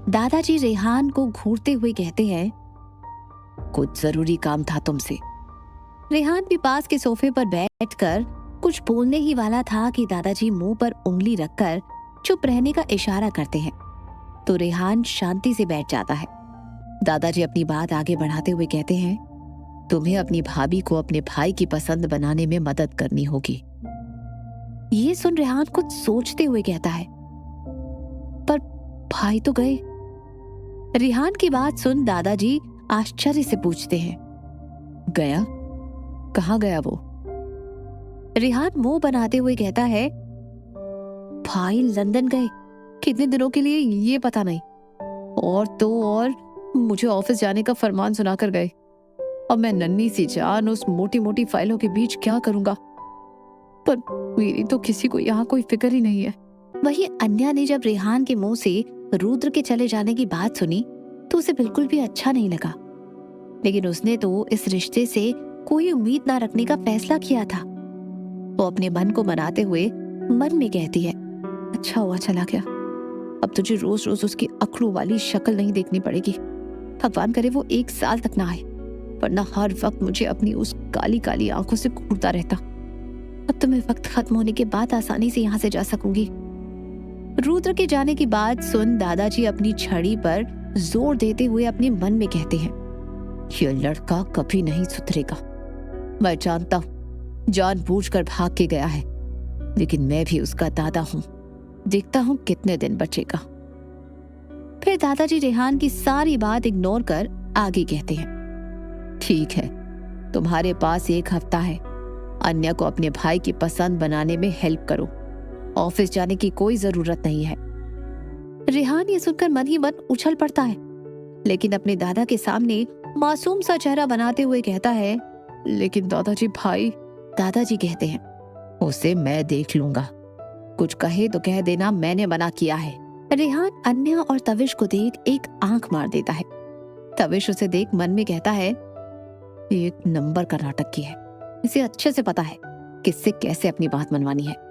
दादाजी रेहान को घूरते हुए कहते हैं, कुछ जरूरी काम था तुमसे। रेहान भी पास के सोफे पर बैठकर कुछ बोलने ही वाला था कि दादाजी मुंह पर उंगली रखकर चुप रहने का इशारा करते हैं तो रेहान शांति से बैठ जाता है। दादाजी अपनी बात आगे बढ़ाते हुए कहते हैं, तुम्हें अपनी भाभी को अपने भाई की पसंद बनाने में मदद करनी होगी। ये सुन रेहान कुछ सोचते हुए कहता है, पर भाई तो गए। रेहान की बात सुन दादाजी आश्चर्य से पूछते हैं, गया? कहाँ गया वो? रेहान मुंह बनाते हुए कहता है, भाई लंदन गए, कितने दिनों के लिए ये पता नहीं। और मुझे ऑफिस जाने का फरमान सुनाकर गए। अब मैं नन्ही सी जान उस मोटी मोटी फाइलों के बीच क्या करूंगा? पर मेरी तो किसी को यहाँ कोई फिक्र ही नहीं है। वहीं अन्या ने जब रेहान के मुंह से रुद्र के चले जाने की बात सुनी तो उसे बिल्कुल भी अच्छा नहीं लगा, लेकिन उसने तो इस रिश्ते से कोई उम्मीद ना रखने का फैसला किया था। वो अपने मन को मनाते हुए मन में कहती है, अच्छा हुआ चला गया, अब तुझे रोज रोज उसकी अकड़ू वाली शक्ल नहीं देखनी पड़ेगी। भगवान करे वो 1 साल तक ना आए, वरना हर वक्त मुझे अपनी उस काली काली आंखों से घूरता रहता। अब तो मैं वक्त खत्म होने के बाद आसानी से यहाँ से जा सकूंगी। रुद्र के जाने की बात सुन दादाजी अपनी छड़ी पर जोर देते हुए अपने मन में कहते हैं, ये लड़का कभी नहीं सुधरेगा। मैं जानता हूँ जानबूझकर भाग के गया है, लेकिन मैं भी उसका दादा हूँ, देखता हूँ कितने दिन बचेगा। फिर दादाजी रेहान की सारी बात इग्नोर कर आगे कहते हैं, ठीक है, तुम्हारे पास 1 हफ्ता है। अन्या को अपने भाई की पसंद बनाने में हेल्प करो। ऑफिस जाने की कोई जरूरत नहीं है। रेहान ये सुनकर मन ही मन उछल पड़ता है, लेकिन अपने दादा के सामने मासूम सा चेहरा बनाते हुए कहता है, लेकिन दादाजी भाई। दादाजी कहते हैं, उसे मैं देख लूंगा, कुछ कहे तो कह देना मैंने मना किया है। रेहान अन्या और तविश को देख एक आंख मार देता है। तविश उसे देख मन में कहता है, 1 नंबर का नाटक की है, इसे अच्छे से पता है किससे कैसे अपनी बात मनवानी है।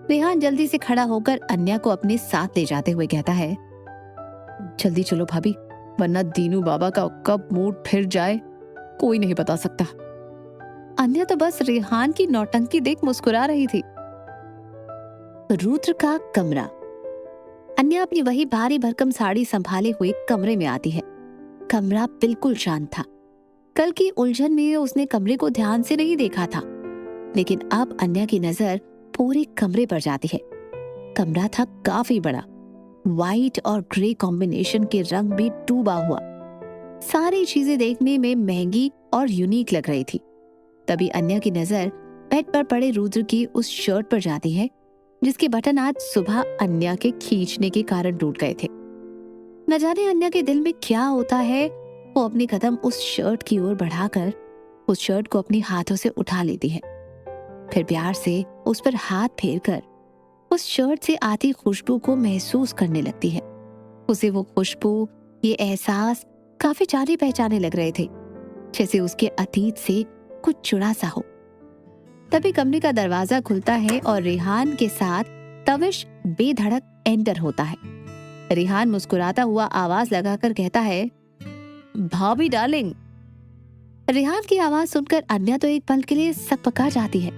रेहान जल्दी से खड़ा होकर अन्या को अपने साथ ले जाते हुए कहता है, जल्दी चलो भाभी, वरना दीनू बाबा का कब मूड फिर जाए कोई नहीं बता सकता। अन्या तो बस रेहान की नौटंकी देख मुस्कुरा रही थी। रुद्र का कमरा। अन्या अपनी वही भारी भरकम साड़ी संभाले हुए कमरे में आती है। कमरा बिल्कुल शांत था। कल की उलझन में उसने कमरे को ध्यान से नहीं देखा था, लेकिन अब अन्या की नजर पूरे कमरे पर जाती है। कमरा था काफी बड़ा, व्हाइट और ग्रे कॉम्बिनेशन के रंग भी डूबा हुआ। सारी चीजें देखने में महंगी और यूनिक लग रही थी। तभी अन्या की नजर बेड पर पड़े रुद्र की उस शर्ट पर जाती है, जिसके बटन आज सुबह अन्या के खींचने के कारण टूट गए थे। न जाने अन्या के दिल में क्या होता है, वो अपनी कदम उस शर्ट की ओर बढ़ाकर उस शर्ट को अपने हाथों से उठा लेती है। फिर प्यार से उस पर हाथ फेरकर उस शर्ट से आती खुशबू को महसूस करने लगती है। उसे वो खुशबू, ये एहसास काफी जाने पहचाने लग रहे थे, जैसे उसके अतीत से कुछ जुड़ा सा हो। तभी कमरे का दरवाजा खुलता है और रेहान के साथ तविश बेधड़क एंटर होता है। रेहान मुस्कुराता हुआ आवाज लगाकर कहता है, भाभी डार्लिंग। रेहान की आवाज सुनकर अन्या तो एक पल के लिए सकपका जाती है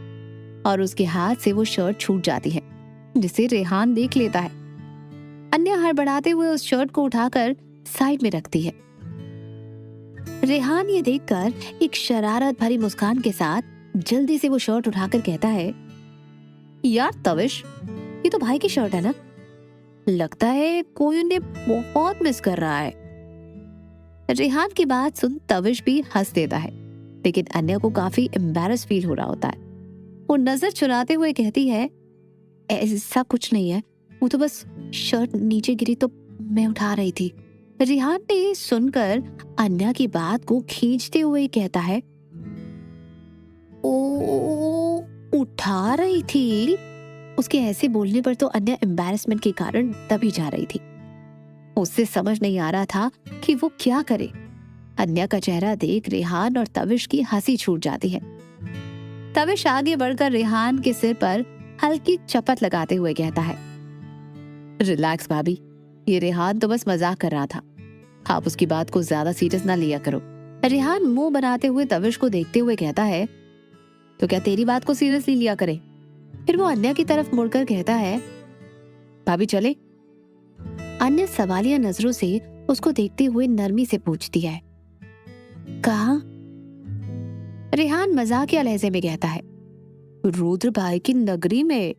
और उसके हाथ से वो शर्ट छूट जाती है, जिसे रेहान देख लेता है। अन्या हड़बड़ाते हुए उस शर्ट को उठाकर साइड में रखती है। रेहान ये देखकर एक शरारत भरी मुस्कान के साथ जल्दी से वो शर्ट उठाकर कहता है, यार तविश, ये तो भाई की शर्ट है ना? लगता है कोई उन्हें बहुत मिस कर रहा है। रेहान की बात सुन तविश भी हंस देता है, लेकिन अन्या को काफी एम्बैरस फील हो रहा होता है। वो नजर चुराते हुए कहती है, ऐसा कुछ नहीं है, वो तो बस शर्ट नीचे गिरी तो मैं उठा रही थी। रेहान ने सुनकर अन्या की बात को खींचते हुए कहता है, ओ, उठा रही थी? उसके ऐसे बोलने पर तो अन्या एम्बैरेसमेंट के कारण दबी जा रही थी। उससे समझ नहीं आ रहा था कि वो क्या करे। अन्या का चेहरा देख रेहान और तविश की हंसी छूट जाती है। तविश आगे बढ़कर रेहान के सिर पर हल्की चपत लगाते हुए कहता है, रिलैक्स भाभी, ये रेहान तो बस मजाक कर रहा था, आप उसकी बात को ज्यादा सीरियस ना लिया करो। रेहान मुंह बनाते हुए तविश को देखते हुए कहता है, तो क्या तेरी बात को सीरियसली लिया करे? फिर वो अन्या की तरफ मुड़कर कहता है, भाभी चले? अन्या सवालिया नजरों से उसको देखते हुए नरमी से पूछती है, कहाँ? रेहान मजाकिया लहजे में कहता है, रुद्र भाई की नगरी में।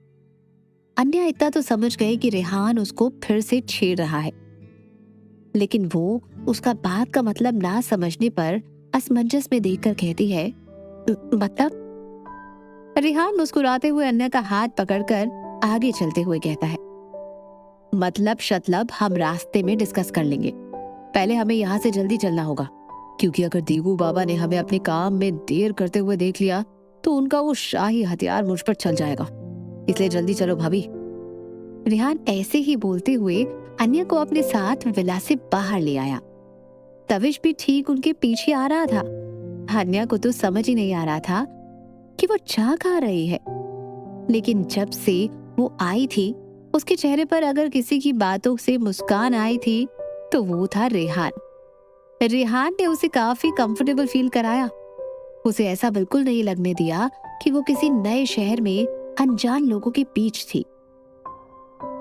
अन्या इतना तो समझ गए कि रेहान उसको फिर से छेड़ रहा है, लेकिन वो उसका बात का मतलब ना समझने पर असमंजस में देखकर कहती है, मतलब? रेहान मुस्कुराते हुए अन्या का हाथ पकड़कर आगे चलते हुए कहता है, मतलब शतलब हम रास्ते में डिस्कस कर लेंगे, पहले हमें यहाँ से जल्दी चलना होगा, क्योंकि अगर दीगू बाबा ने हमें अपने काम में देर करते हुए देख लिया तो उनका वो शाही हथियार मुझ पर चल जाएगा, इसलिए जल्दी चलो भाभी। रेहान ऐसे ही बोलते हुए अन्या को अपने साथ विला से बाहर ले आया। तविश भी ठीक उनके पीछे आ रहा था। अन्या को तो समझ ही नहीं आ रहा था कि वो चाह कहाँ रही है, लेकिन जब से वो आई थी उसके चेहरे पर अगर किसी की बातों से मुस्कान आई थी तो वो था रेहान। रेहान ने उसे काफी कंफर्टेबल फील कराया। उसे ऐसा बिल्कुल नहीं लगने दिया कि वो किसी नए शहर में अनजान लोगों के बीच थी।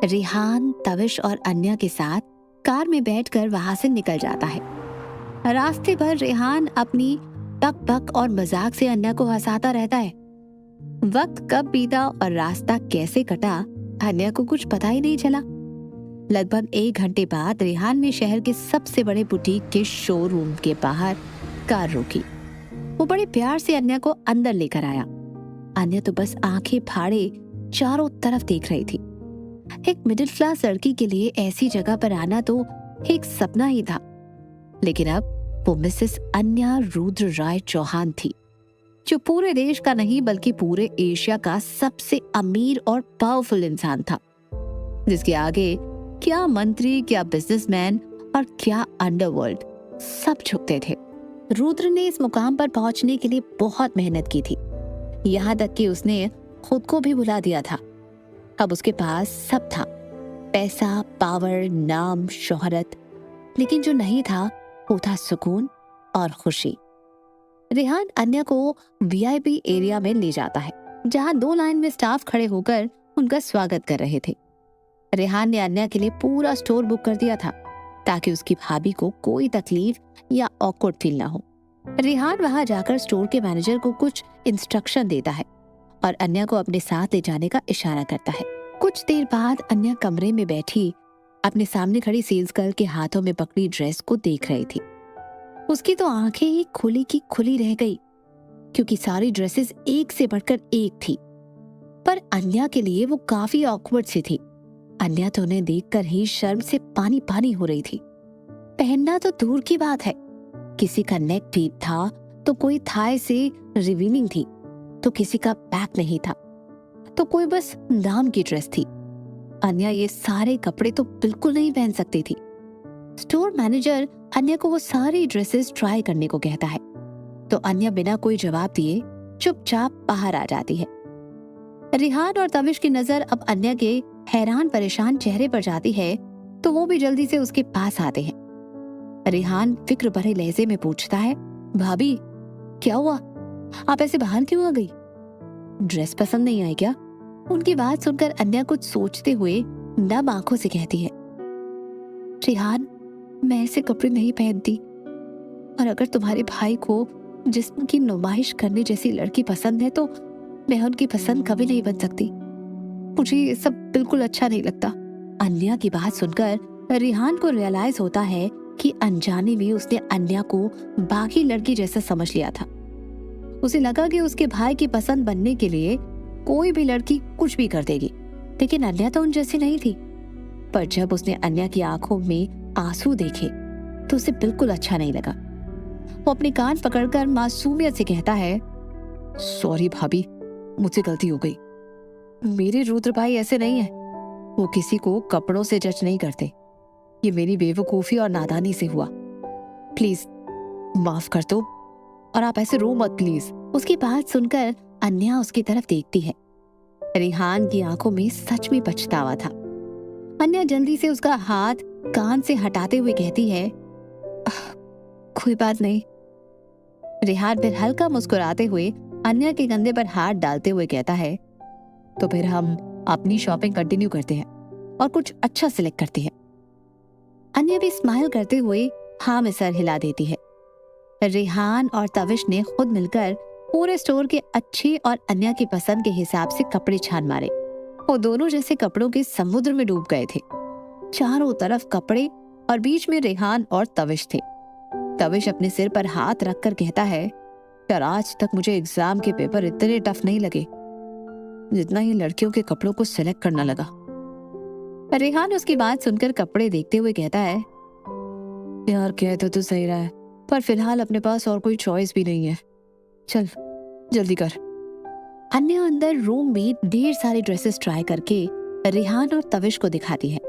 रेहान तविश और अन्या के साथ कार में बैठकर वहां से निकल जाता है। रास्ते भर रेहान अपनी बक बक और मजाक से अन्या को हंसाता रहता है। वक्त कब बीता और रास्ता कैसे कटा अन्या को कुछ पता ही नहीं चला। लगभग 1 घंटे बाद रेहान ने शहर के सबसे बड़े बुटीक के शोरूम के बाहर कार रोकी। वो बड़े प्यार से अन्या को अंदर लेकर आया। अन्या तो बस आंखें फाड़े चारों तरफ देख रही थी। एक मिडिल क्लास लड़की के लिए ऐसी जगह पर आना तो एक सपना ही था, लेकिन अब वो मिसेस अन्या रुद्र राय चौहान थी, जो पूरे देश का नहीं बल्कि पूरे एशिया का सबसे अमीर और पावरफुल इंसान था, जिसके आगे क्या मंत्री, क्या बिजनेसमैन और क्या अंडरवर्ल्ड सब झुकते थे। रुद्र ने इस मुकाम पर पहुंचने के लिए बहुत मेहनत की थी, यहाँ तक कि उसने खुद को भी भुला दिया था। अब उसके पास सब था, पैसा, पावर, नाम, शोहरत, लेकिन जो नहीं था वो था सुकून और खुशी। रेहान अन्या को वीआईपी एरिया में ले जाता है, जहां 2 लाइन में स्टाफ खड़े होकर उनका स्वागत कर रहे थे। रेहान ने अन्या के लिए पूरा स्टोर बुक कर दिया था, ताकि उसकी भाभी को कोई तकलीफ या ऑकवर्ड फील ना हो। रेहान वहां जाकर स्टोर के मैनेजर को कुछ इंस्ट्रक्शन देता है और अन्या को अपने साथ ले जाने का इशारा करता है। कुछ देर बाद अन्या कमरे में बैठी अपने सामने खड़ी सेल्स गर्ल के हाथों में पकड़ी ड्रेस को देख रही थी। उसकी तो आंखें ही खुली की खुली रह गई, क्योंकि सारी ड्रेसेस एक से बढ़कर एक थी। पर अन्या के लिए वो काफी ऑकवर्ड सी थी। अन्या तो उन्हें देखकर ही शर्म से पानी पानी हो रही थी। पहनना तो दूर की बात है, किसी का नेक डीप था तो कोई थाई से रिवीलिंग थी, तो किसी का बैक नहीं था, तो कोई बस नाम की ड्रेस थी। अन्या ये सारे कपड़े तो बिल्कुल नहीं पहन सकती थी। स्टोर मैनेजर अन्या को वो सारी ड्रेसेस ट्राई करने को कहता है, तो अन्या बिना कोई जवाब दिए चुपचाप बाहर आ जाती है। रेहान और तविश की नजर अब अन्या के हैरान परेशान चेहरे पर जाती है, तो वो भी जल्दी से उसके पास आते हैं। रेहान फिक्र भरे लहजे में पूछता है, भाभी क्या हुआ, आप ऐसे बाहर क्यों आ गई? ड्रेस पसंद नहीं आई क्या? उनकी बात सुनकर अन्या कुछ सोचते हुए नम आंखों से कहती है, रेहान मैं ऐसे कपड़े नहीं पहनती, और अगर तुम्हारे भाई को जिस्म की नुमाइश करने जैसी लड़की पसंद है तो मैं उनकी पसंद कभी नहीं बन सकती। मुझे ये सब बिल्कुल अच्छा नहीं लगता। अन्या की बात सुनकर रेहान को रियलाइज होता है कि अनजाने में उसने अन्या को बाकी लड़की जैसा समझ लिया था। उसे लगा कि उसके भाई की पसंद बनने के लिए कोई भी लड़की कुछ भी कर देगी, लेकिन अन्या तो उन जैसी नहीं थी। पर जब उसने अन्या की आंखों में आंसू देखे तो उसे बिल्कुल अच्छा नहीं लगा। वो अपने कान पकड़कर मासूमियत से कहता है, सॉरी भाभी, मुझसे गलती हो गई। मेरे रुद्र भाई ऐसे नहीं है, वो किसी को कपड़ों से जज नहीं करते। ये मेरी बेवकूफी और नादानी से हुआ, प्लीज माफ कर दो, और आप ऐसे रो मत प्लीज। उसकी बात सुनकर अन्या उसकी तरफ देखती है। रेहान की आंखों में सच में पछतावा था। अन्या जल्दी से उसका हाथ कान से हटाते हुए कहती है, "आह, कोई बात नहीं।" रेहान फिर हल्का मुस्कुराते हुए अन्या के कंधे पर हाथ डालते हुए कहता है, तो फिर हम अपनी शॉपिंग कंटिन्यू करते हैं और कुछ अच्छा सिलेक्ट करते हैं। अन्या भी स्माइल करते हुए हाँ में सर हिला देती है। रेहान और तविश ने खुद मिलकर पूरे स्टोर के अच्छे और अन्या की पसंद के हिसाब से कपड़े छान मारे। वो दोनों जैसे कपड़ों के समुद्र में डूब गए थे। चारों तरफ कपड़े और बीच में रेहान और तविश थे। तविश अपने सिर पर हाथ रखकर कहता है, यार आज तक मुझे एग्जाम के पेपर इतने टफ नहीं लगे जितना ये लड़कियों के कपड़ों को सिलेक्ट करना लगा। रेहान उसकी बात सुनकर कपड़े देखते हुए कहता है, यार कह तो सही रहा है, पर फिलहाल अपने पास और कोई चॉइस भी नहीं है। चल जल्दी कर। अन्य अंदर रूम में ढेर सारी ड्रेसेस ट्राई करके रेहान और तविश को दिखाती है।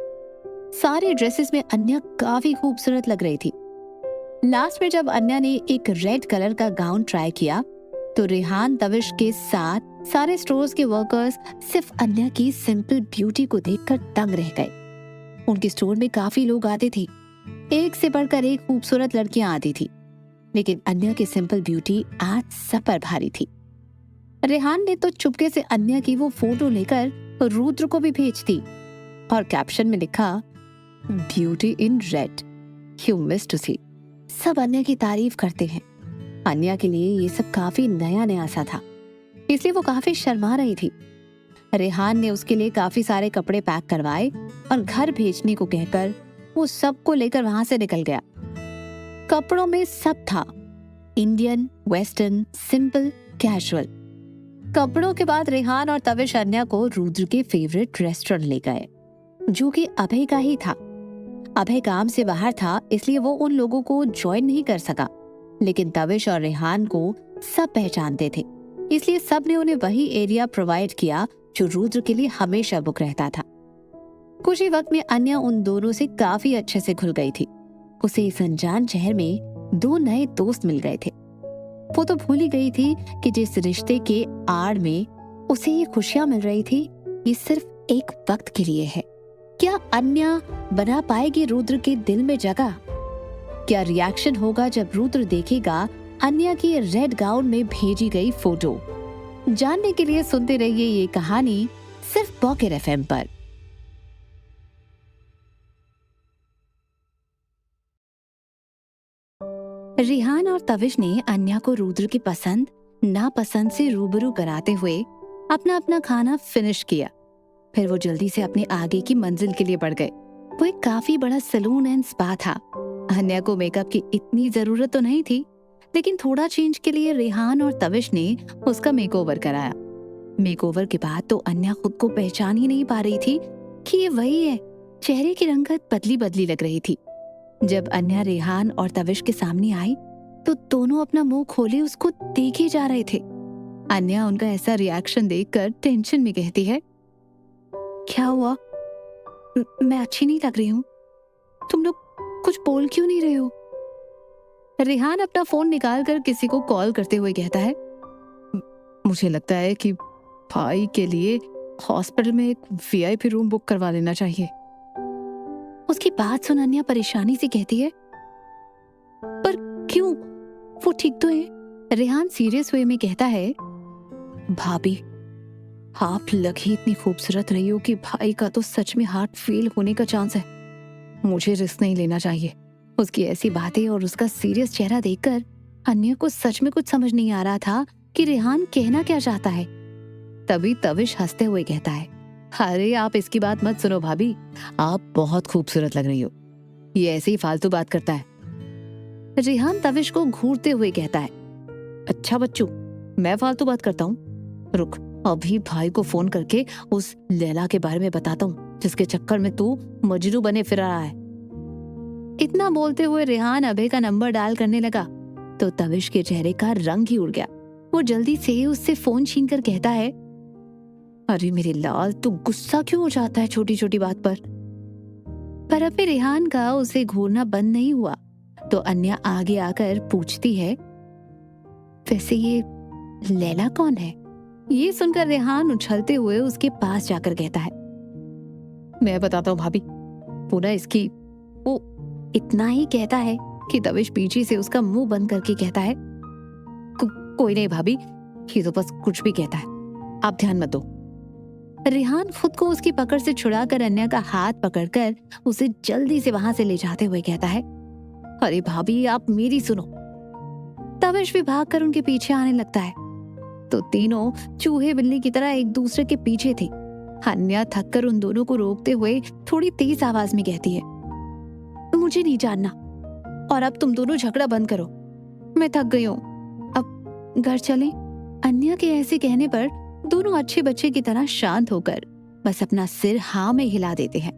सारे ड्रेसेस में अन्या काफी खूबसूरत लग रही थी। लास्ट में जब अन्या ने एक रेड कलर का गाउन ट्राई किया तो रेहान तविश के साथ सारे स्टोर्स के वर्कर्स सिर्फ अन्या की सिंपल ब्यूटी को देखकर दंग रह गए। उनके स्टोर में काफी लोग आते थे, एक से बढ़कर एक खूबसूरत लड़कियां आती थी, लेकिन अन्या की सिंपल ब्यूटी आज सब पर भारी थी। रेहान ने तो चुपके से अन्या की वो फोटो लेकर रुद्र को भी भेज दी और कैप्शन में लिखा, beauty in red, you miss to see. सब अन्या की तारीफ करते हैं। अन्या के लिए ये सब काफी नया नया सा था, इसलिए वो काफी शर्मा रही थी। रेहान ने उसके लिए काफी सारे कपड़े पैक करवाए और घर भेजने को कहकर वो सबको लेकर वहां से निकल गया। कपड़ों में सब था, इंडियन, वेस्टर्न, सिंपल, कैजुअल। कपड़ों के बाद रेहान और तविश अन्या को रुद्र के फेवरेट रेस्टोरेंट ले गए, जो कि अभय का ही था। अभय काम से बाहर था, इसलिए वो उन लोगों को ज्वाइन नहीं कर सका, लेकिन तविश और रेहान को सब पहचानते थे, इसलिए सब ने उन्हें वही एरिया प्रोवाइड किया जो रुद्र के लिए हमेशा बुक रहता था। कुछ ही वक्त में अन्या उन दोनों से काफी अच्छे से घुल गई थी। उसे इस अनजान शहर में 2 नए दोस्त मिल गए थे। वो तो भूल ही गई थी कि जिस रिश्ते के आड़ में उसे ये खुशियां मिल रही थी, ये सिर्फ एक वक्त के लिए है। क्या अन्या बना पाएगी रुद्र के दिल में जगह? क्या रिएक्शन होगा जब रुद्र देखेगा अन्या की रेड गाउन में भेजी गई फोटो? जानने के लिए सुनते रहिए ये कहानी सिर्फ पॉकेट एफएम पर। रेहान और तविश ने अन्या को रुद्र की पसंद नापसंद से रूबरू कराते हुए अपना अपना खाना फिनिश किया। फिर वो जल्दी से अपने आगे की मंजिल के लिए बढ़ गए। वो एक काफी बड़ा सैलून एंड स्पा था। अन्या को मेकअप की इतनी जरूरत तो नहीं थी, लेकिन थोड़ा चेंज के लिए रेहान और तविश ने उसका मेकओवर कराया। मेकओवर के बाद तो अन्या खुद को पहचान ही नहीं पा रही थी कि ये वही है। चेहरे की रंगत बदली बदली लग रही थी। जब अन्या रेहान और तविश के सामने आई तो दोनों अपना मुंह खोले उसको देखे जा रहे थे। अन्या उनका ऐसा रिएक्शन देखकर टेंशन में कहती है, क्या हुआ? मैं अच्छी नहीं लग रही हूँ? तुम लोग कुछ बोल क्यों नहीं रहे हो? रेहान अपना फोन निकालकर किसी को कॉल करते हुए कहता है, मुझे लगता है कि भाई के लिए हॉस्पिटल में एक वीआईपी रूम बुक करवा लेना चाहिए। उसकी बात सुन अन्या परेशानी से कहती है, पर क्यों? वो ठीक तो है। रेहान सीरियस वे में कहता है, भाभी आप लग ही इतनी खूबसूरत रही हो कि भाई का तो सच में हार्ट फेल होने का चांस है। मुझे रिस्क नहीं लेना चाहिए। उसकी ऐसी बातें और उसका सीरियस चेहरा देखकर अन्या को सच में कुछ समझ नहीं आ रहा था कि रेहान कहना क्या चाहता है। तभी तविश हंसते हुए कहता है, अरे आप इसकी बात मत सुनो भाभी, आप बहुत खूबसूरत लग रही हो। ये ऐसे ही फालतू बात करता है। रेहान तविश को घूरते हुए कहता है, अच्छा बच्चू, मैं फालतू बात करता हूँ? रुक, अभी भाई को फोन करके उस लैला के बारे में बताता हूँ जिसके चक्कर में तू मजनू बने फिर रहा है। इतना बोलते हुए रेहान अभय का नंबर डायल करने लगा तो तविश के चेहरे का रंग ही उड़ गया। वो जल्दी से उससे फोन छीनकर कहता है, अरे मेरे लाल, तू गुस्सा क्यों हो जाता है छोटी छोटी बात पर? पर अब भी रेहान का उसे घूरना बंद नहीं हुआ तो अन्या आगे आकर पूछती है, वैसे ये लैला कौन है? ये सुनकर रेहान उछलते हुए उसके पास जाकर कहता है, मैं बताता हूँ भाभी, वो ना इसकी वो इतना ही कहता है कि तविश पीछे से उसका मुंह बंद करके कहता है, कोई नहीं भाभी, ये तो बस कुछ भी कहता है, आप ध्यान मत दो। रेहान खुद को उसकी पकड़ से छुड़ाकर अन्या का हाथ पकड़कर उसे जल्दी से वहां से ले जाते हुए कहता है, अरे भाभी आप मेरी सुनो। तविश भी भागकर उनके पीछे आने लगता है तो तीनों चूहे बिल्ली की तरह एक दूसरे के पीछे थे। अन्या थककर उन दोनों को रोकते हुए थोड़ी तेज आवाज में कहती है, मुझे नहीं जानना और अब तुम दोनों झगड़ा बंद करो, मैं थक गई हूँ, अब घर चलें। अन्या के ऐसे कहने पर दोनों अच्छे बच्चे की तरह शांत होकर बस अपना सिर हाँ में हिला देते हैं।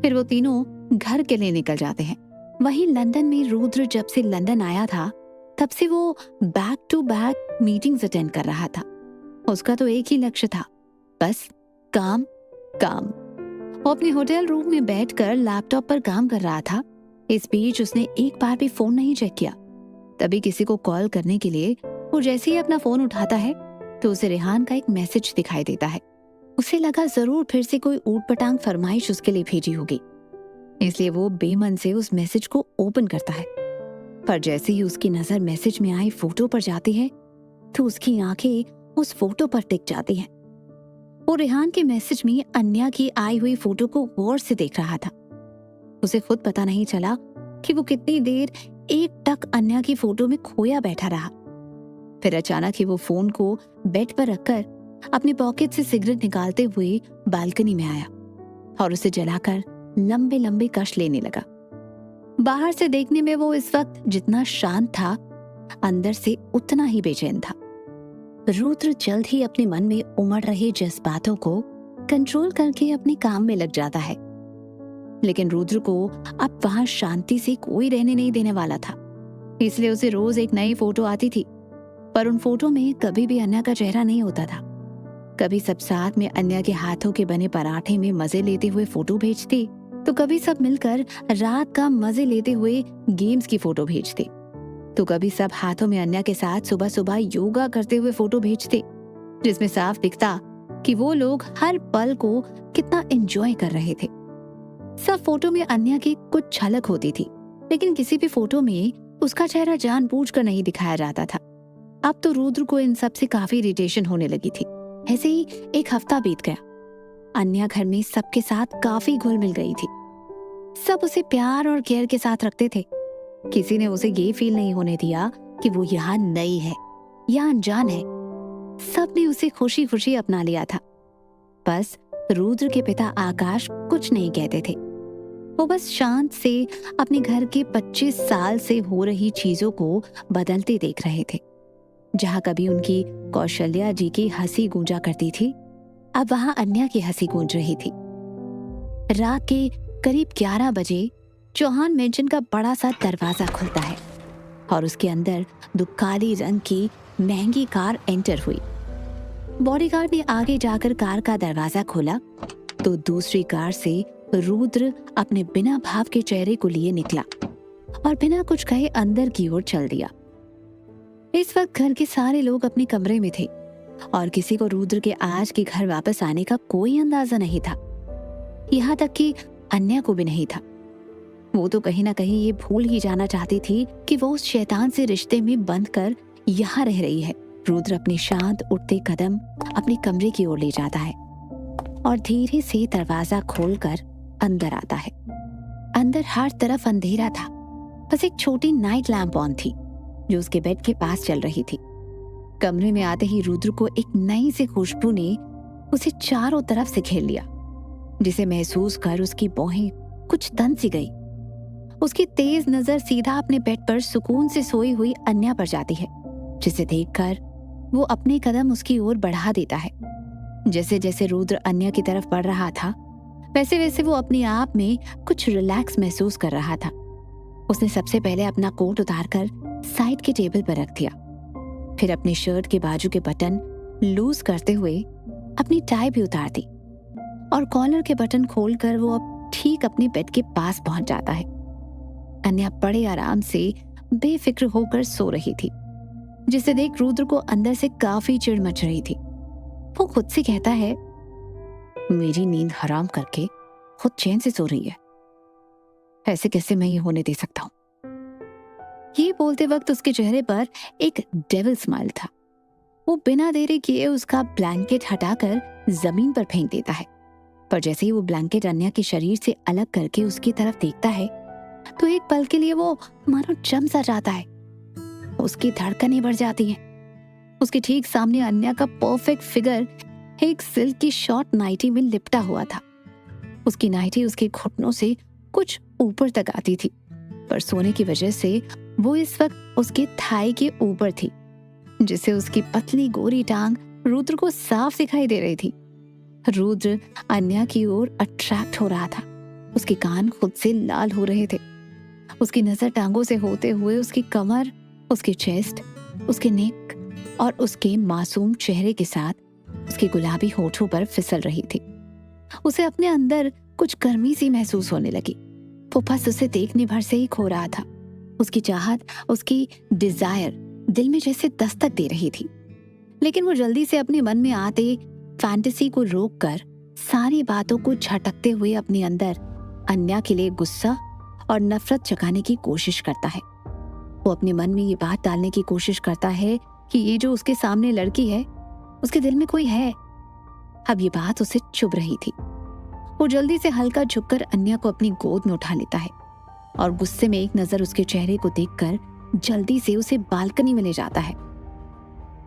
फिर वो तीनों घर के लिए निकल जाते हैं। वहीं लंदन में रुद्र जब से लंदन आया था तब से वो back to back meetings attend कर रहा था। उसका तो एक ही लक्ष्य था, बस काम काम। वो अपने होटल रूम में बैठकर लैपटॉप पर काम कर रहा था। इस बीच उसने एक बार भी फोन नहीं चेक किया। तभी किसी को कॉल करने के लिए वो जैसे ही अपना फोन उठाता है तो उसे रेहान का एक मैसेज दिखाई देता है। उसे लगा जरूर फिर से कोई ऊटपटांग फरमाइश उसके लिए भेजी होगी, इसलिए वो बेमन से उस मैसेज को ओपन करता है। पर जैसे ही उसकी नजर मैसेज में आई फोटो पर जाती है तो उसकी आंखें उस फोटो पर टिक जाती हैं। वो रेहान के मैसेज में अन्या की आई हुई फोटो को गौर से देख रहा था। उसे खुद पता नहीं चला कि वो कितनी देर एक टक अन्या की फोटो में खोया बैठा रहा। फिर अचानक ही वो फोन को बेड पर रखकर अपनी पॉकेट से सिगरेट निकालते हुए बालकनी में आया और उसे जलाकर लंबे लंबे कश लेने लगा। बाहर से देखने में वो इस वक्त जितना शांत था, अंदर से उतना ही बेचैन था। रुद्र जल्द ही अपने मन में उमड़ रहे जज्बातों को कंट्रोल करके अपने काम में लग जाता है। लेकिन रुद्र को अब वहां शांति से कोई रहने नहीं देने वाला था, इसलिए उसे रोज एक नई फोटो आती थी। पर उन फोटो में कभी भी अन्या का चेहरा नहीं होता था। कभी सब साथ में अन्या के हाथों के बने पराठे में मजे लेते हुए फोटो भेजते, तो कभी सब मिलकर रात का मजे लेते हुए गेम्स की फोटो भेजते, तो कभी सब हाथों में अन्या के साथ सुबह सुबह योगा करते हुए फोटो भेजते, जिसमें साफ दिखता कि वो लोग हर पल को कितना एंजॉय कर रहे थे। सब फोटो में अन्या की कुछ झलक होती थी, लेकिन किसी भी फोटो में उसका चेहरा जानबूझकर नहीं दिखाया जाता था। अब तो रुद्र को इन सब से काफी इरिटेशन होने लगी थी। ऐसे ही एक हफ्ता बीत गया। अन्या घर में सबके साथ काफी घुल मिल गई थी। सब उसे प्यार और केयर के साथ रखते थे। किसी ने उसे ये फील नहीं होने दिया कि वो यहाँ नई है या अनजान है। सब ने उसे खुशी खुशी अपना लिया था। बस रुद्र के पिता आकाश कुछ नहीं कहते थे। वो बस शांत से अपने घर के 25 साल से हो रही चीजों को बदलते देख रहे थे। जहाँ कभी उनकी कौशल्या जी की हंसी गूंजा करती थी, अब वहां अन्या की हंसी गूंज रही थी। रात के करीब 11 बजे चौहान मेंशन का बड़ा सा दरवाजा खुलता है और उसके अंदर दो काली रंग की महंगी कार एंटर हुई। बॉडीगार्ड ने आगे जाकर कार का दरवाजा खोला तो दूसरी कार से रुद्र अपने बिना भाव के चेहरे को लिए निकला और बिना कुछ कहे अंदर की ओर चल दिया। इस वक्त घर के सारे लोग अपने कमरे में थे और किसी को रुद्र के आज के घर वापस आने का कोई अंदाजा नहीं था। यहाँ तक कि अन्या को भी नहीं था। वो तो कहीं ना कहीं ये भूल ही जाना चाहती थी कि वो उस शैतान से रिश्ते में बंध कर यहाँ रह रही है। रुद्र अपने शांत उठते कदम अपने कमरे की ओर ले जाता है और धीरे से दरवाजा खोलकर अंदर आता है। अंदर हर तरफ अंधेरा था, बस एक छोटी नाइट लैंप ऑन थी जो उसके बेड के पास चल रही थी। कमरे में आते ही रुद्र को एक नई सी खुशबू ने उसे चारों तरफ से घेर लिया, जिसे महसूस कर उसकी भौहें कुछ तन सी गई। उसकी तेज नजर सीधा अपने बेड पर सुकून से सोई हुई अन्या पर जाती है, जिसे देखकर वो अपने कदम उसकी ओर बढ़ा देता है। जैसे जैसे रुद्र अन्या की तरफ बढ़ रहा था, वैसे वैसे वो अपने आप में कुछ रिलैक्स महसूस कर रहा था। उसने सबसे पहले अपना कोट उतारकर साइड के टेबल पर रख दिया, फिर अपनी शर्ट के बाजू के बटन लूज करते हुए अपनी टाई भी उतार दी और कॉलर के बटन खोलकर वो अब ठीक अपने बेड के पास पहुंच जाता है। अन्या बड़े आराम से बेफिक्र होकर सो रही थी, जिसे देख रुद्र को अंदर से काफी चिढ़ मच रही थी। वो खुद से कहता है, मेरी नींद हराम करके खुद चैन से सो रही है। ऐसे कैसे मैं ये होने दे सकता हूँ। ये बोलते वक्त उसके चेहरे पर एक डेविल स्माइल था। वो बिना देरी किए उसका ब्लैंकेट हटाकर जमीन पर फेंक देता है। पर जैसे ही वो ब्लैंकेट अन्या के शरीर से अलग करके उसकी तरफ देखता है तो एक पल के लिए वो मानो जम सा जाता है। उसकी धड़कनें बढ़ जाती हैं। उसके ठीक सामने अन्या का परफेक्ट फिगर एक सिल्क की शॉर्ट नाइटी में लिपटा हुआ था। उसकी नाइटी उसके घुटनों से कुछ ऊपर तक आती थी, पर सोने की वजह से वो इस वक्त उसके थाई के ऊपर थी, जिससे उसकी पतली गोरी टांग रुद्र को साफ दिखाई दे रही थी। रुद्र अन्या की ओर अट्रैक्ट हो रहा था। उसके कान खुद से लाल हो रहे थे। उसकी नजर टांगों से होते हुए उसकी कमर, उसके चेस्ट, उसके नेक और उसके मासूम चेहरे के साथ उसके गुलाबी होठों पर फिसल रही थी। उसे अपने अंदर कुछ गर्मी सी महसूस होने लगी। वो बस उसे देखने भर से ही खो रहा था। उसकी चाहत, उसकी डिजायर दिल में जैसे दस्तक दे रही थी। लेकिन वो जल्दी से अपने मन में आते फैंटेसी को रोककर सारी बातों को झटकते हुए अपने अंदर अन्या के लिए गुस्सा और नफरत जगाने की कोशिश करता है। वो अपने मन में ये बात डालने की कोशिश करता है कि ये जो उसके सामने लड़की है, उसके दिल में कोई है। अब ये बात उसे चुभ रही थी। वो जल्दी से हल्का झुककर अन्या को अपनी गोद में उठा लेता है और गुस्से में एक नजर उसके चेहरे को देखकर जल्दी से उसे बालकनी में ले जाता है।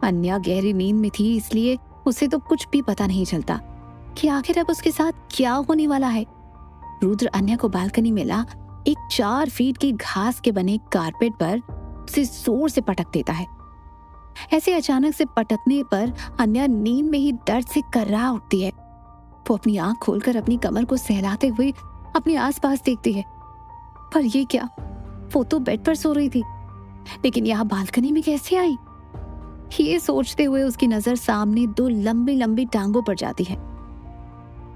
अन्या गहरी नींद में थी, इसलिए उसे तो कुछ भी पता नहीं चलता कि आखिर अब उसके साथ क्या होने वाला है। रुद्र अन्या को बालकनी में ला एक 4 फीट की घास के बने कारपेट पर उसे जोर से पटक देता है। ऐसे अचानक से पटकने पर अन्या नींद में ही दर्द से कर्रा उठती है। वो अपनी आंख खोलकर अपनी कमर को सहलाते हुए अपने आसपास देखती है, पर ये क्या, वो तो बेड पर सो रही थी, लेकिन यहाँ बालकनी में कैसे आई? ये सोचते हुए उसकी नजर सामने 2 लंबी लंबी टांगों पर जाती है।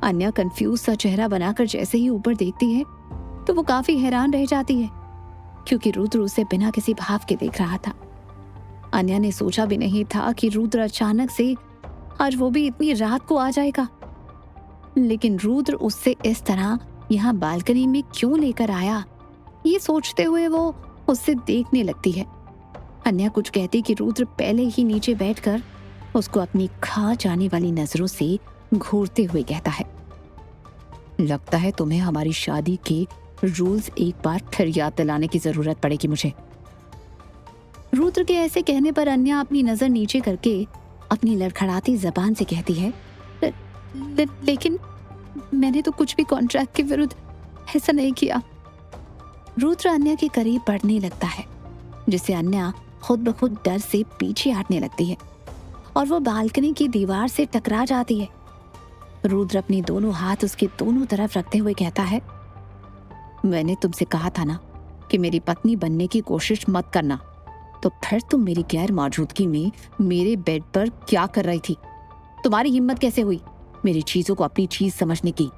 अन्या कंफ्यूज सा चेहरा बनाकर जैसे ही ऊपर देखती है तो वो काफी हैरान रह जाती है, क्योंकि रुद्र उसे बिना किसी भाव के देख रहा था। अन्या ने सोचा भी नहीं था कि रुद्र अचानक से आज वो भी इतनी रात को आ जाएगा। लेकिन रुद्र उससे इस तरह यहाँ बालकनी में क्यों लेकर आया, ये सोचते हुए वो उससे देखने लगती है। अन्या कुछ कहती कि रुद्र पहले ही नीचे बैठकर उसको अपनी खा जाने वाली नजरों से घूरते हुए कहता है, लगता है तुम्हें हमारी शादी के रूल्स एक बार फिर याद दिलाने की जरूरत पड़ेगी मुझे। रुद्र के ऐसे कहने पर अन्या अपनी नजर नीचे करके अपनी लड़खड़ाती जबान से कहती है, लेकिन मैंने तो कुछ भी कॉन्ट्रैक्ट के विरुद्ध ऐसा नहीं किया। रुद्र अन्या के करीब बढ़ने लगता है, जिससे अन्या खुद ब खुद डर से पीछे हटने लगती है और वो बालकनी की दीवार से टकरा जाती है। रुद्र अपने दोनों हाथ उसके दोनों तरफ रखते हुए कहता है, मैंने तुमसे कहा था ना कि मेरी पत्नी बनने की कोशिश मत करना, तो फिर तुम मेरी गैर मौजूदगी में मेरे बेड पर क्या कर रही थी? तुम्हारी हिम्मत कैसे हुई मेरी चीजों को अपनी चीज समझने की?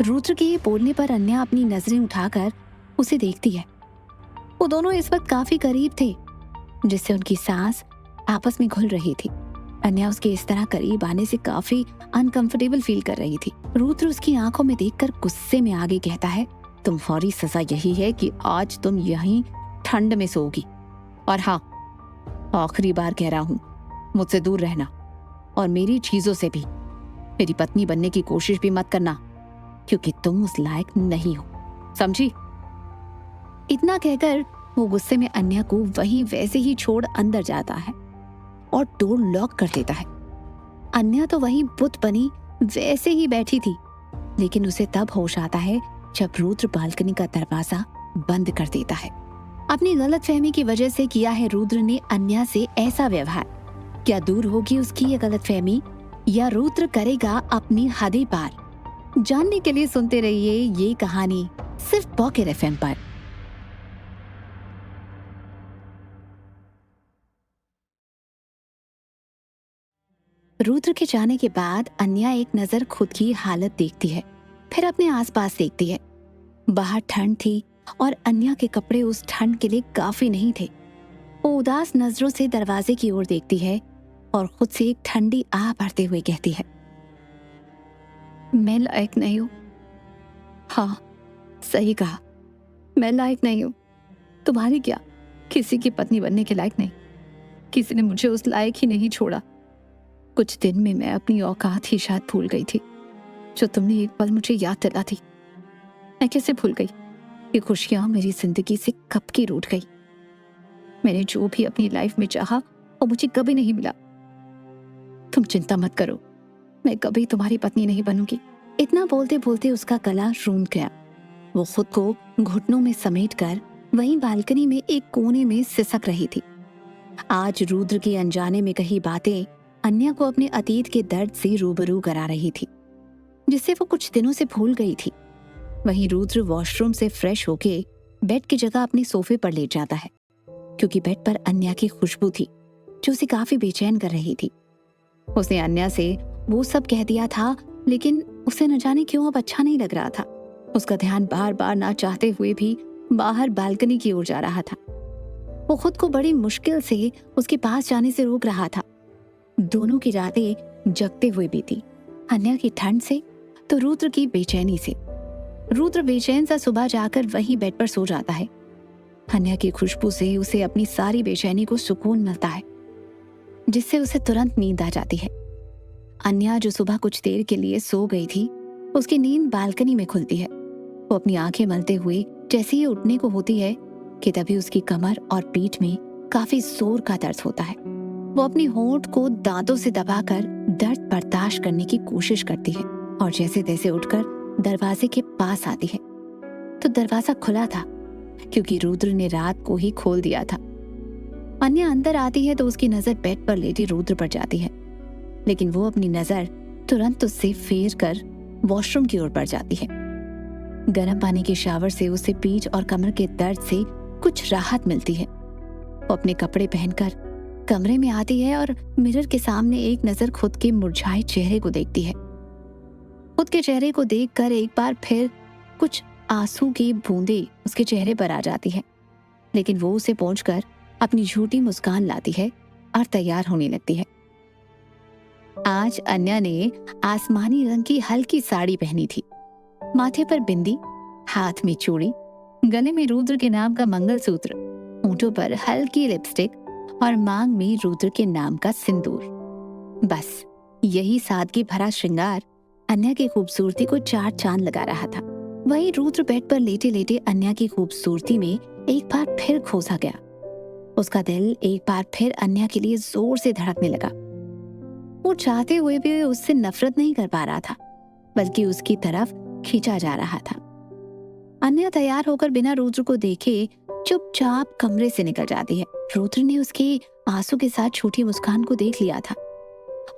रुद्र के बोलने पर अन्या अपनी नजरें उठाकर उसे देखती है। वो दोनों इस वक्त काफी करीब थे, जिससे उनकी सांस आपस में घुल रही थी। अन्या उसके इस तरह करीब आने से काफी अनकंफर्टेबल फील कर रही थी। रुद्र उसकी आंखों में देखकर गुस्से में आगे कहता है, तुम्हारी सजा यही है कि आज तुम यहीं ठंड में सोओगी। और हाँ, आखिरी बार कह रहा हूं, मुझसे दूर रहना और मेरी चीजों से भी मेरी पत्नी बनने की कोशिश भी मत करना, क्योंकि तुम उस लायक नहीं हो, समझी? इतना कहकर वो गुस्से में अन्या को वहीं वैसे ही छोड़ अंदर जाता है और डोर लॉक कर देता है। अन्या तो वहीं बुत बनी वैसे ही बैठी थी, लेकिन उसे तब होश आता है जब रुद्र बालकनी का दरवाजा बंद कर देता है। अपनी गलतफहमी की वजह से किया है रुद्र ने अन्या से ऐसा व्यवहार। क्या दूर होगी उसकी ये गलतफहमी, या रुद्र करेगा अपनी हदें पार? जानने के लिए सुनते रहिए ये कहानी सिर्फ पॉकेट एफएम पर। रुद्र के जाने के बाद अन्या एक नजर खुद की हालत देखती है, फिर अपने आसपास देखती है। बाहर ठंड थी और अन्या के कपड़े उस ठंड के लिए काफी नहीं थे। वो उदास नजरों से दरवाजे की ओर देखती है और खुद से एक ठंडी आह भरते हुए कहती है, मैं लायक नहीं हूं। हाँ, सही कहा, मैं लायक नहीं हूँ। तुम्हारी क्या, किसी की पत्नी बनने के लायक नहीं। किसी ने मुझे उस लायक ही नहीं छोड़ा। कुछ दिन में मैं अपनी औकात ही शायद भूल गई थी, जो तुमने एक पल मुझे याद दिला दी। मैं कैसे भूल गई? ये खुशियां मेरी जिंदगी से कब की रूठ गई। मैंने जो भी अपनी लाइफ में चाहा वो मुझे कभी नहीं मिला। तुम चिंता मत करो, मैं कभी तुम्हारी पत्नी नहीं बनूंगी। इतना बोलते बोलते उसका गला रूंध गया। वो खुद को घुटनों में समेटकर वहीं बालकनी में एक कोने में सिसक रही थी। आज रुद्र की अनजाने में कही बातें अन्या को अपने अतीत के दर्द से रूबरू करा रही थी, जिसे वो कुछ दिनों से भूल गई थी। वहीं रुद्र वॉशरूम से फ्रेश होके बेड की जगह अपने सोफे पर लेट जाता है, क्योंकि बेड पर अन्या की खुशबू थी जो उसे काफी बेचैन कर रही थी। उसने अन्या से वो सब कह दिया था, लेकिन उसे न जाने क्यों अब अच्छा नहीं लग रहा था। उसका ध्यान बार बार ना चाहते हुए भी बाहर बालकनी की ओर जा रहा था। वो खुद को बड़ी मुश्किल से उसके पास जाने से रोक रहा था। दोनों की रातें जगते हुए बीती, अन्या की ठंड से तो रुद्र की बेचैनी से। रुद्र बेचैन सा सुबह जाकर वहीं बेड पर सो जाता है। अन्या की खुशबू से उसे अपनी सारी बेचैनी को सुकून मिलता है, जिससे उसे तुरंत नींद आ जाती है। अन्या जो सुबह कुछ देर के लिए सो गई थी, उसकी नींद बालकनी में खुलती है। वो अपनी आंखें मलते हुए जैसे ही उठने को होती है कि तभी उसकी कमर और पीठ में काफी जोर का दर्द होता है। वो अपनी होंठ को दांतों से दबाकर दर्द बर्दाश्त करने की कोशिश करती है और जैसे तैसे उठकर दरवाजे के पास आती है तो दरवाजा खुला था, क्योंकि रुद्र ने रात को ही खोल दिया था। अन्या अंदर आती है तो उसकी नजर बेड पर लेटी रुद्र पर जाती है, लेकिन वो अपनी नजर तुरंत उससे फेर कर वॉशरूम की ओर बढ़ जाती है। गर्म पानी के शावर से उसे पीठ और कमर के दर्द से कुछ राहत मिलती है। वो अपने कपड़े पहनकर कमरे में आती है और मिरर के सामने एक नजर खुद के मुरझाए चेहरे को देखती है। खुद के चेहरे को देखकर एक बार फिर कुछ आंसू की बूंदें उसके चेहरे पर आ जाती है, लेकिन वो उसे पोंछकर अपनी झूठी मुस्कान लाती है और तैयार होने लगती है। आज अन्या ने आसमानी रंग की हल्की साड़ी पहनी थी, माथे पर बिंदी, हाथ में चूड़ी, गले में रुद्र के नाम का मंगलसूत्र, होंठों पर हल्की लिपस्टिक और मांग में रुद्र के नाम का सिंदूर। बस यही सादगी भरा श्रृंगार अन्या की खूबसूरती को चार चांद लगा रहा था। वहीं रुद्र बेड पर लेटे लेटे अन्या की खूबसूरती में एक बार फिर खो सा गया। उसका दिल एक बार फिर अन्या के लिए जोर से धड़कने लगा। वो चाहते हुए भी उससे नफरत नहीं कर पा रहा था, बल्कि उसकी तरफ खींचा जा रहा था। अन्या तैयार होकर बिना रुद्र को देखे चुपचाप कमरे से निकल जाती है। रुद्र ने उसके आंसू के साथ छोटी मुस्कान को देख लिया था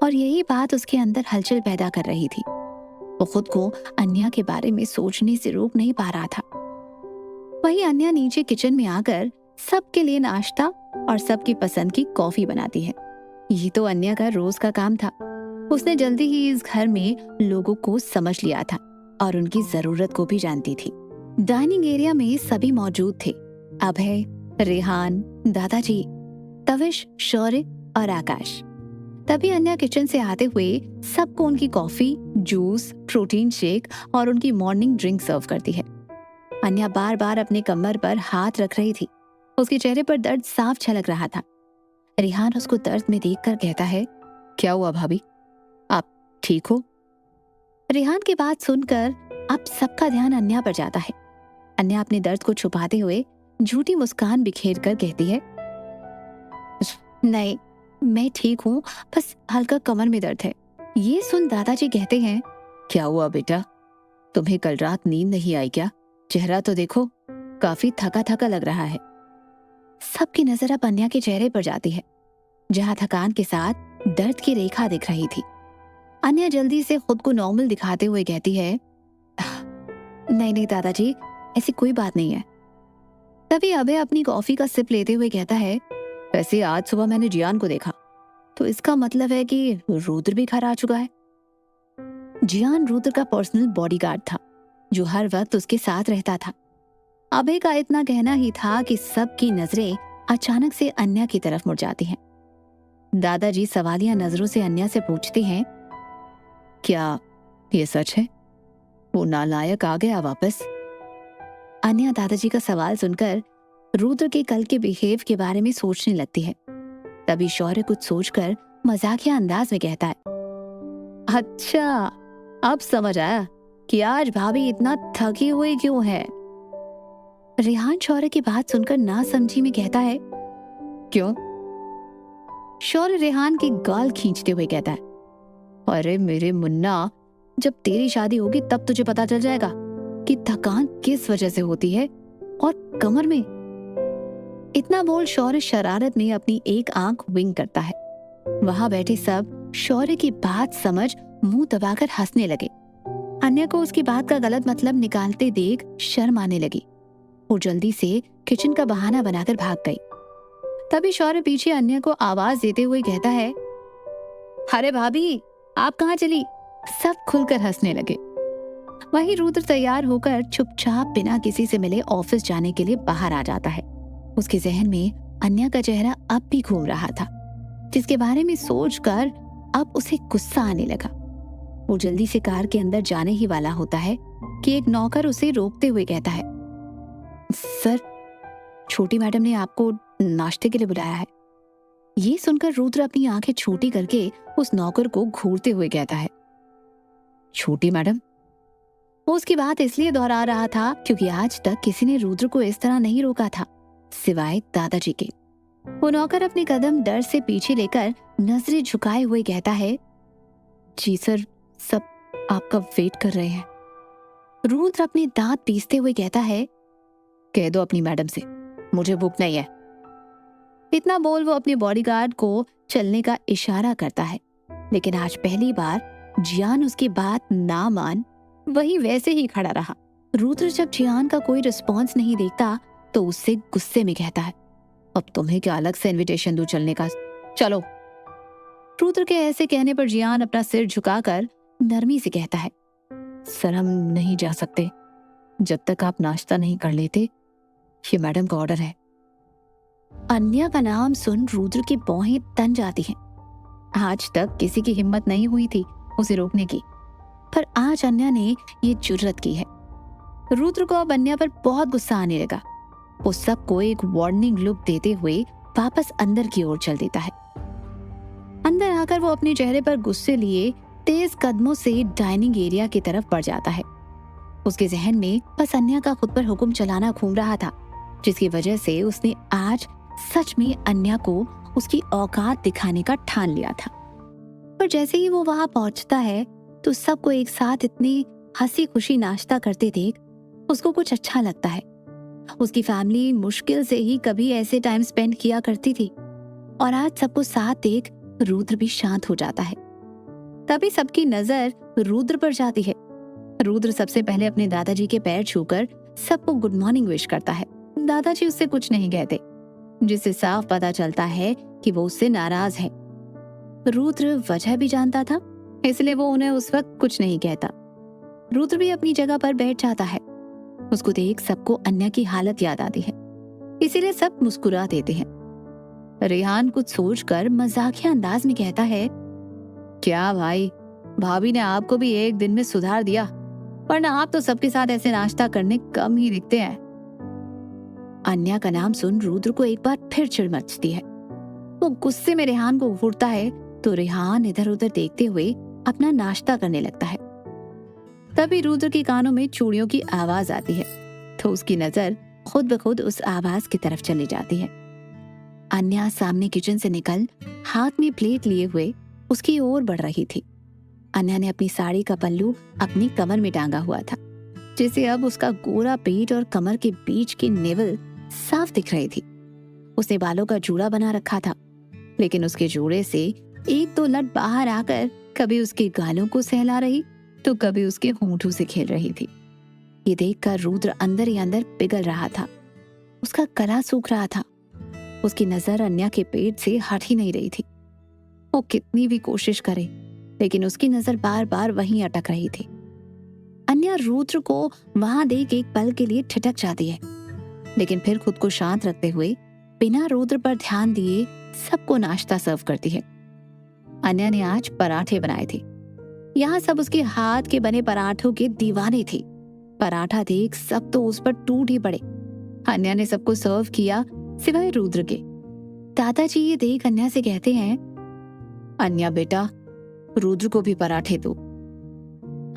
और यही बात उसके अंदर हलचल पैदा कर रही थी। वो खुद को अन्या के बारे में सोचने से रोक नहीं पा रहा था। वहीं अन्या नीचे किचन में आकर सबके लिए नाश्ता और सबकी पसंद की कॉफी बनाती है। ये तो अन्या का रोज का काम था। उसने जल्दी ही इस घर में लोगों को समझ लिया था और उनकी जरूरत को भी जानती थी। डाइनिंग एरिया में सभी मौजूद थे, अभय, रेहान, दादाजी, तविश, शौर्य और आकाश। तभी अन्या किचन से आते हुए सबको उनकी कॉफी, जूस, प्रोटीन शेक और उनकी मॉर्निंग ड्रिंक सर्व करती है। अन्या बार बार अपने कमर पर हाथ रख रही थी। उसके चेहरे पर दर्द साफ झलक रहा था। रेहान उसको दर्द में देखकर कहता है, क्या हुआ भाभी, आप ठीक हो? रेहान की बात सुनकर अब सबका ध्यान अन्या पर जाता है। अन्या अपने दर्द को छुपाते हुए झूठी मुस्कान बिखेर कर कहती है, नहीं, मैं ठीक हूँ, बस हल्का कमर में दर्द है। ये सुन दादाजी कहते हैं, क्या हुआ बेटा, तुम्हें कल रात नींद नहीं आई क्या? चेहरा तो देखो, काफी थका थका लग रहा है। सबकी नजर अब अन्या के चेहरे पर जाती है, जहां थकान के साथ दर्द की रेखा दिख रही थी। अन्या जल्दी से खुद को नॉर्मल दिखाते हुए कहती है, नहीं नहीं दादाजी, ऐसी कोई बात नहीं है। तभी अभय अपनी कॉफी का सिप लेते हुए कहता है, वैसे आज सुबह मैंने जियान को देखा, तो इसका मतलब है कि रुद्र भी घर आ चुका है। जियान रुद्र का पर्सनल बॉडीगार्ड था, जो हर वक्त उसके साथ रहता था। अभय का इतना कहना ही था कि सबकी नजरें अचानक से अन्या की तरफ मुड़ जाती हैं। दादाजी सवालिया नजरों से अन्या से पूछते हैं, क्या ये सच है? वो नालायक आ गया वापस? अन्या दादाजी का सवाल सुनकर रुद्र के कल के बिहेव के बारे में सोचने लगती है। तभी शौर्य कुछ सोचकर मजाकिया अंदाज में कहता है, अच्छा अब समझ आया कि आज भाभी इतना थकी हुई क्यों है। रेहान शौर्य की बात सुनकर ना समझी में कहता है, क्यों? शौर्य रेहान की गाल खींचते हुए कहता है, अरे मेरे मुन्ना, जब तेरी शादी होगी तब तुझे पता चल जाएगा कि थकान किस वजह से होती है और कमर में। इतना बोल शौर्य शरारत में अपनी एक आंख विंग करता है। वहां बैठे सब शौर्य की बात समझ मुंह दबाकर हंसने लगे। अन्या को उसकी बात का गलत मतलब निकालते देख शर्म आने लगी। वो जल्दी से किचन का बहाना बनाकर भाग गई। तभी शौर्य पीछे अन्या को आवाज देते हुए कहता है, अरे भाभी आप कहाँ चली? सब खुलकर हंसने लगे। वहीं रुद्र तैयार होकर चुपचाप बिना किसी से मिले ऑफिस जाने के लिए बाहर आ जाता है। उसके जहन में अन्या का चेहरा अब भी घूम रहा था, जिसके बारे में सोचकर अब उसे गुस्सा आने लगा। वो जल्दी से कार के अंदर जाने ही वाला होता है कि एक नौकर उसे रोकते हुए कहता है, सर, छोटी मैडम ने आपको नाश्ते के लिए बुलाया है। ये सुनकर रुद्र अपनी आंखें छोटी करके उस नौकर को घूरते हुए कहता है, छोटी मैडम? वो उसकी बात इसलिए दोहरा रहा था क्योंकि आज तक किसी ने रुद्र को इस तरह नहीं रोका था, सिवाय दादाजी के। वो नौकर अपने कदम डर से पीछे लेकर नजरें झुकाए हुए कहता है, जी सर, सब आपका वेट कर रहे हैं। रुद्र अपने दांत पीसते हुए कहता है, कह दो अपनी मैडम से मुझे भूख नहीं है। इतना बोल वो अपने बॉडीगार्ड को चलने का इशारा करता है, लेकिन आज पहली बार जियान उसकी बात ना मान वही वैसे ही खड़ा रहा। रुद्र जब जियान का कोई रिस्पॉन्स नहीं देखता तो उससे गुस्से में कहता है, अब तुम्हें क्या अलग से इनविटेशन दूं चलने का? चलो। रुद्र के ऐसे कहने पर जियान अपना सिर झुकाकर नरमी से कहता है, सर हम नहीं जा सकते जब तक आप नाश्ता नहीं कर लेते, ये मैडम का ऑर्डर है। अन्या का नाम सुन रुद्र की भौहें तन जाती हैं। आज तक किसी की हिम्मत नहीं हुई थी उसे रोकने की, पर आज अन्या ने ये जुर्रत की है। रुद्र को अब अन्या पर बहुत गुस्सा आने लगा। वो सबको एक वार्निंग लुक देते हुए वापस अंदर की ओर चल देता है। अंदर आकर वो अपने चेहरे पर गुस्से लिए तेज कदमों से डाइनिंग एरिया की तरफ बढ़ जाता है। उसके जहन में बस अन्या का खुद पर हुक्म चलाना घूम रहा था, जिसकी वजह से उसने आज सच में अन्या को उसकी औकात दिखाने का ठान लिया था। पर जैसे ही वो वहां पहुंचता है तो सबको एक साथ इतनी हंसी खुशी नाश्ता करते देख उसको कुछ अच्छा लगता है। उसकी फैमिली मुश्किल से ही कभी ऐसे टाइम स्पेंड किया करती थी, और आज सबको साथ देख रुद्र भी शांत हो जाता है। तभी सबकी नजर रुद्र पर जाती है। रुद्र सबसे पहले अपने दादाजी के पैर छूकर सबको गुड मॉर्निंग विश करता है। दादाजी उससे कुछ नहीं कहते, जिससे साफ पता चलता है कि वो उससे नाराज है। रुद्र वजह भी जानता था, इसलिए वो उन्हें उस वक्त कुछ नहीं कहता। रुद्र भी अपनी जगह पर बैठ जाता है। उसको देख सबको अन्या की हालत याद आती है, इसीलिए सब मुस्कुरा देते हैं। रेहान कुछ सोचकर मजाकिया अंदाज में कहता है, क्या भाई, भाभी ने आपको भी एक दिन में सुधार दिया, वरना आप तो सबके साथ ऐसे नाश्ता करने कम ही दिखते हैं। अन्या का नाम सुन रुद्र को एक बार फिर चिढ़ मचती है। वो गुस्से में रेहान को घूरता है तो रेहान इधर उधर देखते हुए अपना नाश्ता करने लगता है। तभी रुद्र के कानों में चूड़ियों की आवाज आती है तो उसकी नजर खुद ब खुद उस आवाज की तरफ चली जाती है। अन्या सामने किचन से निकल हाथ में प्लेट लिए हुए उसकी ओर बढ़ रही थी। अन्या ने अपनी साड़ी का पल्लू अपनी कमर में टांगा हुआ था, जिससे अब उसका गोरा पेट और कमर के बीच की नेवल साफ दिख रही थी। उसने बालों का जूड़ा बना रखा था, लेकिन उसके जूड़े से एक तो लट बाहर आकर कभी उसके गालों को सहला रही तो कभी उसके होंठों से खेल रही थी। ये देखकर रुद्र अंदर ही अंदर पिघल रहा था। उसका गला सूख रहा था। उसकी नजर अन्या के पेट से हट ही नहीं रही थी। वो कितनी भी कोशिश करे, लेकिन उसकी नजर बार बार वहीं अटक रही थी। अन्या रुद्र को वहां देख एक पल के लिए ठिठक जाती है, लेकिन फिर खुद को शांत रखते हुए बिना रुद्र पर ध्यान दिए सबको नाश्ता सर्व करती है। अन्या ने आज पराठे बनाए थे। यहाँ सब उसके हाथ के बने पराठों के दीवाने थे। पराठा देख सब तो उस पर टूट ही पड़े। अन्या ने सबको सर्व किया सिवाय रुद्र के। दादाजी ये देख अन्या से कहते हैं, अन्या बेटा, रुद्र को भी पराठे दो।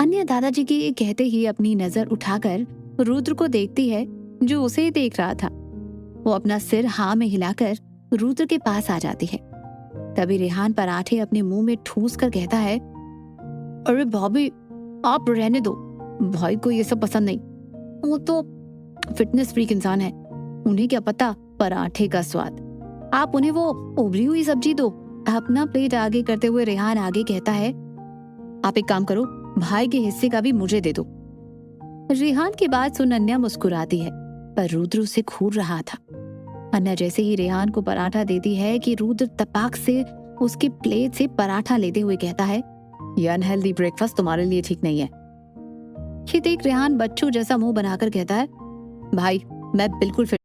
अन्या दादाजी के ये कहते ही अपनी नजर उठाकर रुद्र को देखती है जो उसे ही देख रहा था। वो अपना सिर हाँ में हिलाकर रुद्र के पास आ जाती है। तभी रेहान पराठे अपने मुंह में ठूस कर कहता है, अरे भाभी आप रहने दो, भाई को ये सब पसंद नहीं, वो तो फिटनेस फ्रीक इंसान है, उन्हें क्या पता पराठे का स्वाद। आप उन्हें वो उबली हुई सब्जी दो। अपना प्लेट आगे करते हुए रेहान आगे कहता है, आप एक काम करो, भाई के हिस्से का भी मुझे दे दो। रेहान की बात सुन अन्या मुस्कुराती है, पर रुद्र उसे घूर रहा था। अन्या जैसे ही रेहान को पराठा देती है कि रुद्र तपाक से उसकी प्लेट से पराठा लेते हुए कहता है, ये अनहेल्दी ब्रेकफास्ट तुम्हारे लिए ठीक नहीं है। ये देख रेहान बच्चों जैसा मुंह बनाकर कहता है, भाई मैं बिल्कुल फिट